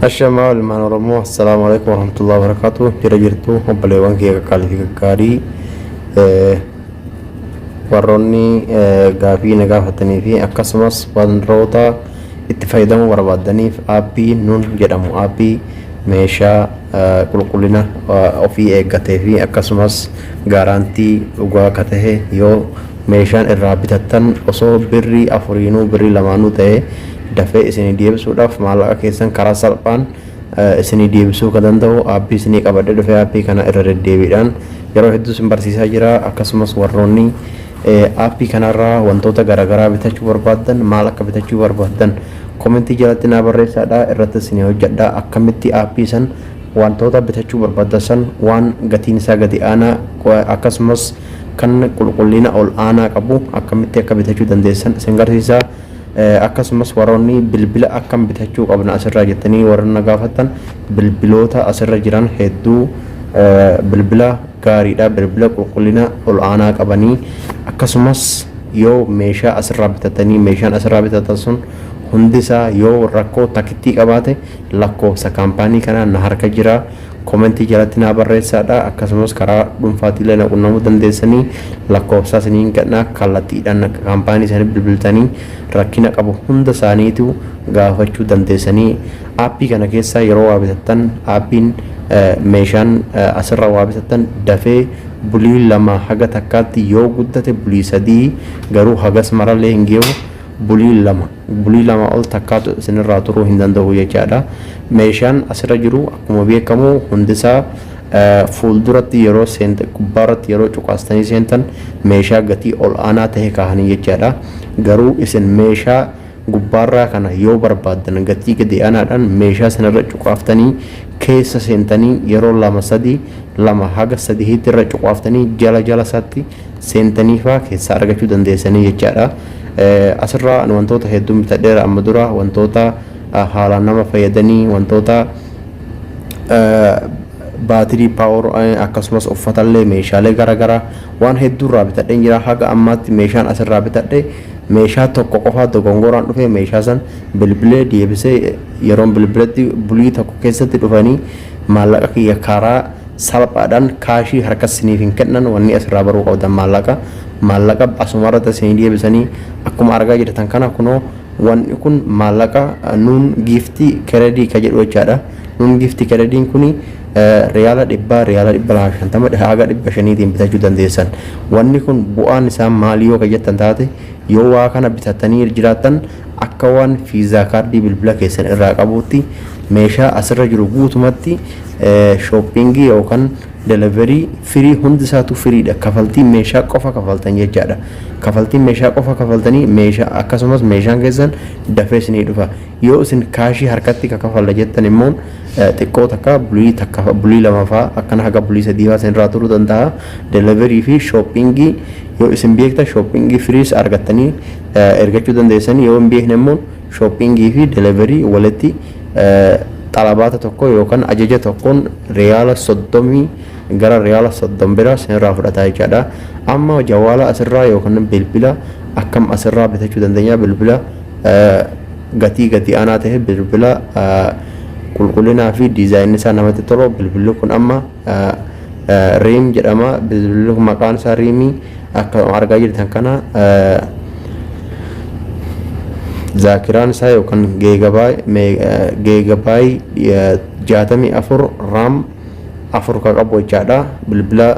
Ashamaa ilmaan Oromoo assalaamu alaikum warahmatullahi wabarakatuh. Jira jirtu obboleewwan kee qaqqaalii fi gaggaarii warroonni gaafii na gaafatanii fi akkasumas wantoota itti fayyadamuu barbaadaniif aappii nun jedhamu aappii meeshaa qulqullina ofii eeggatee fi akkasumas gaaraantii dhugaa akka tahe yoo meeshaan irraa bitattan osoo birrii afuriinuu birrii lamaanuu ta'e dafee isinii deebisuudhaaf maallaqa keessan karaa salphaan isinii deebisuu kan danda'u aappii isinii qabadhe dhufee aappii kana irra deddeebiidhaan yeroo hedduu isin barsiisaa jira. Akkasumas warroonni aappii kanarraa wantoota garaagaraa bitachuu barbaadan maal akka bitachuu barbaadan komentii jalatti naa barreessaadha, irratti isinii hojjedha. Akkamitti aappii san wantoota bitachuu barbaadan san waan gatiin isaa gadi aanaa akkasumas kan qulqullina ol aanaa qabu akkamitti akka bitachuu dandeessan isin garsiisa. Akkasumas warroonni bilbila akkam bitachuu qabna asirraa jettanii warra gaafatan bilbiloota asirra jiran hedduu bilbila gaariidha, bilbila qulqullina ol aanaa qabanii akkasumas yoo meeshaa asirraa bitatanii meeshaan asirraa bitatan sun hundisaa yoo rakkoo takittii qabaate lakkoofsa kaampaanii kanaa na harka jira, komentii jalatti naa barreessaadha. Akkasumas karaa dhuunfaatiillee na qunnamuu dandeessanii lakkoofsa isiniin gadhaa kallattiidhaan kaampaanii isaanii bilbiltanii rakkina qabu hunda isaaniitu gaafachuu dandeessanii. Aappii kana keessaa yeroo waa bitattan aappiin meeshaan asirra waa bitattan dafee bulii lama haga takkaatti yoo guddate bulii sadii garuu hagas marallee hin geewu bulii lama ol takkaatu isinirraa turuu hin danda'u jechaadha. Meeshaan asirra jiru akkuma beekamu hundisaa fuulduratti yeroo seentan gubbaarratti yeroo cuqaastanii seentan meeshaa gatii ol aanaa ta'e kaahanii jechaadha. Garuu isin meeshaa gubbaarraa kana yoo barbaadan gatii gadi aanaadhaan meeshaa sanarra cuqaaftanii keessa seentanii yeroo lama haga sadiitti irra cuqaaftanii jala isaatti seentanii faa keessaa argachuu dandeessanii jechaadha. Asirraa wantoota hedduu bitadheera amma dura wantoota haalaan nama fayyadanii wantoota baatirii paawar akkasumas uffatallee meeshaalee garaagaraa waan hedduurraa bitadheen jira. Haga ammaatti meeshaan asirraa bitadhe meeshaa tokko qofaa dogongoraan dhufe meeshaa san bilbilee deebisee yeroon bilbiletti bulii tokko keessatti dhufanii maallaqa kiyya karaa salphaadhaan kaashii harka isiniif hin kennan. Wanni asirraa baruu qabdan maallaqa asumarratti isinii deebisanii akkuma argaa jirtan kana kunoo wanni kun maallaqa nuun giiftii kiredii ka jedhu jechaadha. Nuun giiftii kirediin kuni riyaala 250 haga 500tiin bitachuu dandeessan. Wanni kun bu'aan isaa maali yoo jettan taate yoo waa kana bitatanii jiraattan akka waan fiizaa kaardii bilbila keessan irraa qabuutti meeshaa asirra jiru guutumatti shoppingii yookaan deliverii firii hundisaatu firiidha. Kafaltii meeshaa qofa kafaltan jechaadha. Kafaltii meeshaa qofa kafaltanii meeshaa akkasumas meeshaan keessan dafee isinii dhufa. Yoo isin kaashii harkatti kafalla jettan immoo xiqqoo takka bulii lama fa'aa akkana haga bulii sadii fa'aa isinirraa turuu danda'a. Deliverii fi shoppingii yoo isin beektan shoppingii firiis argattanii ergachuu dandeessanii, yoo hin beekne immoo shoppingii fi deliverii walitti xalabaata tokko yookaan ajaja tokkoon riyaala 30 gara riyaala 30 bira isinirraa fudhata jechaadha. Amma jawaala asirraa yookaan bilbila akkam asirraa bitachuu dandeenya. Bilbila gatii aanaa ta'e bilbila qulqullinaa fi diizaayinii isaa namatti tolu. Bilbilli kun amma riim jedhama. Bilbilli kun maqaan isaa riimii akkuma argaa jirtan kana zaakiraan isaa yookaan geegabaay 64 raam 4 ka qabu jechaadha. Bilbila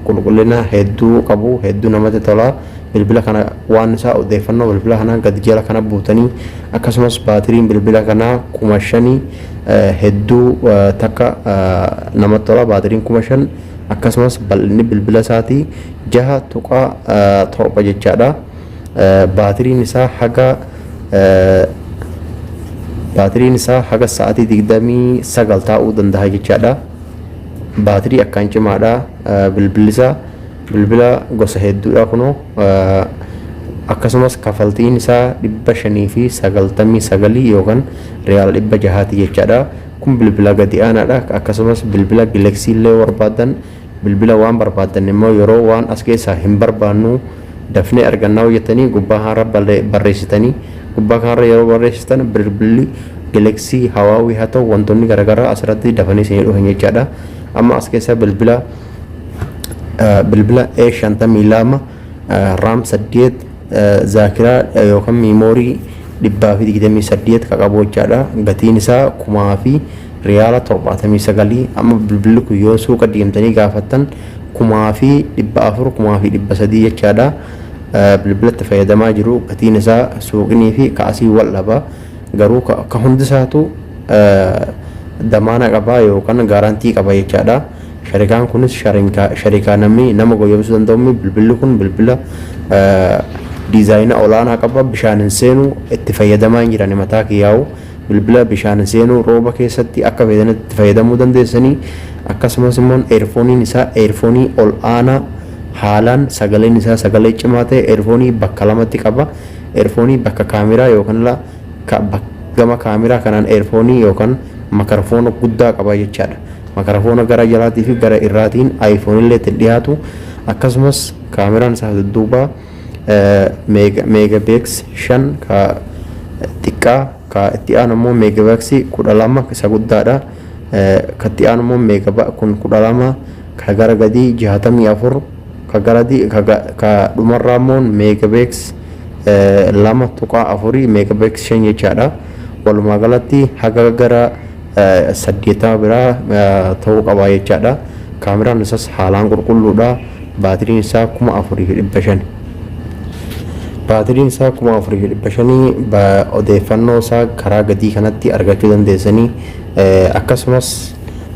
qulqullina hedduu qabu, hedduu namatti tola. Bilbila kana waan isaa odeeffannoo bilbila kana gadi jala kana buutanii akkasumas baatiriin bilbila kana 5,000 hedduu takka namatti tola. Baatiriin 5,000 akkasumas bal'inni bilbila isaatii 6.7 jechaadha. Baatiriin isaa haga sa'aatii 29 ta'uu danda'a jechaadha. Baatirii akkaan cimaadha. Bilbilli isaa bilbila gosa hedduudha kunoo. Akkasumas kafaltiin isaa 599 yookaan riyaala 600 jechaadha. Kun bilbila gadi aanaadha. Akkasumas bilbila Galaxy illee barbaadan bilbila waan barbaadan immoo yeroo waan as keessaa hin barbaannu dafnee argannaa hojjetanii gubbaa kanarra barreessitanii gubbaa kanarra yeroo barreessitan bilbilli Galaxy Huawei haa ta'u wantoonni garaagaraa asirratti dafanii isinii dhufan jechaadha. Amma as keessa bilbila A52 RAM 8 zaakiraa yookaan meemoorii 128 ka qabu jechaadha. Gatiin isaa 1000 riyaala 79. Amma bilbilli kun yoo suuqa deemtanii gaafattan 1400 1300 jechaadha. Bilbila itti fayyadamaa jiru gatiin isaa suuqnii fi kaasii wal dhaba. Garuu ka hundi isaatu damaana qaba yookaan gaarantii qaba jechaadha. Sharikaan kunis sharikaa namni nama goyyomsuu danda'u. Bilbilli kun bilbila diizaayina olaanaa qaba. Bishaan hin seenu itti fayyadamaa hin jiran mataa kiyyaa'u. Bilbila bishaan hin seenu rooba keessatti akka fayyadanitti itti fayyadamuu dandeessanii. Akkasumas immoo eerfooniin isaa eerfoonii ol aanaa haalaan sagaleen isaa sagalee cimaa ta'e eerfoonii bakka lamatti qaba. Eerfoonii bakka kaameraa yookaan gama kaameraa kanaan eerfoonii yookaan makarafoona guddaa qaba jechaadha. Makarafoona gara jalaatii fi gara irraatiin iPhone illee itti dhiyaatu. Akkasumas kaameraan isaa dudduuba meegapiksel 5 ka xiqqaa ka itti aanu immoo meegapiksel 12 isa guddaadha. Ka itti aanu immoo meegapiksel 12 ka gara gadii 64 ka gara ka dhumarraa immoo meegapiksel 2.4 meegapiksel 5 jechaadha. Walumaa galatti haga gara 8 biraa ta'uu qaba jechaadha. Kaameraan isaas haalaan qulqulluudha. Baatiriin isaa 4500. Baatiriin isaa 4500 odeeffannoo isaa karaa gadii kanatti argachuu dandeessanii. Akkasumas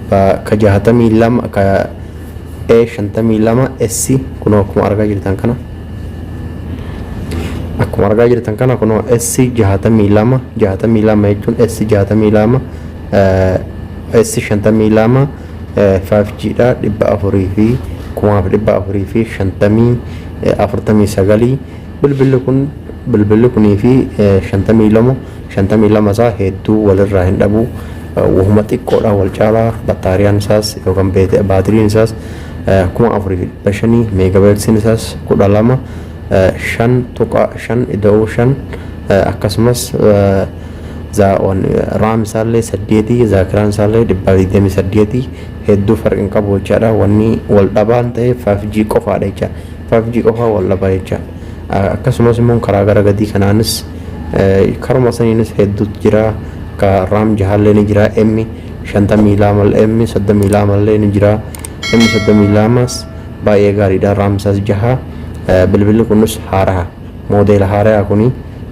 ka 62 ka A52S kunoo akkuma argaa jirtan kana. Akkuma argaa jirtan kana kunoo S62 jechuun S62 S52 5G dha 400 fi 450 bilbilli kunii fi 52 isaa hedduu walirraa hin dhabu. Wahuma xiqqoodha wal caalaa. Battaariyaan isaas yookaan baatiriin isaas 4500 meegapikseliin isaas 12 5.5 akkasumas raam isaallee 8 zaakiraan isaallee 128 hedduu farqin qabu jechaadha. Wanni wal dhabaan ta'e 5G qofaadha jechaadha. 5G qofaa wal dhabaa jechaadha. Akkasumas immoo karaa gara gadii kanaanis karuma saniinis hedduutu jira. Ka raam 6 ni jira. M52 M32 ni jira. M32 baay'ee gaariidha. Raam isaas 6. Bilbilli kunis haaraa moodela haaraa kuni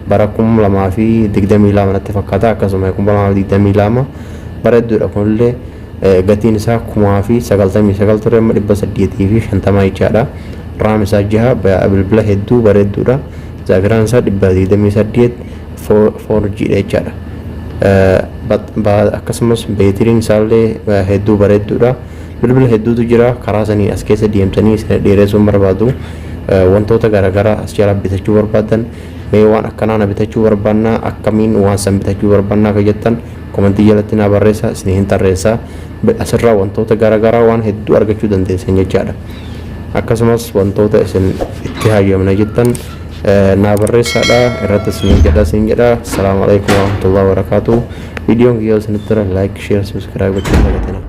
bara 2022 natti fakkaata. Akkasuma 2022 bareedduudha kunillee. Gatiin isaa 1099 ture amma 850 jechaadha. Raam isaa 6 bilbila hedduu bareedduudha. Zaakiraan isaa 128 4G jechaadha. Akkasumas beetiriin isaallee hedduu bareedduudha. Bilbila hedduutu jira. Karaa sanii as keessa deemtanii isin dheeressuun barbaadu. Wantoota garaagaraa as jala bitachuu barbaadan mee waan akkanaa na bitachuu barbaannaa akkamiin waan san bitachuu barbaannaa ka jettan komentii jalatti naa barreessaa isin hin tarreessaa. Asirraa wantoota garaagaraa waan hedduu argachuu dandeessan jechaadha. Akkasumas wantoota isin itti hayyamna jettan naa barreessaadha. Irratti isin jedha. Assalaamu alaikum warahmatullahi wabarakatuh. Viidiyoon kiyyaa isinitti like, share, subscribe gochuun dagatina.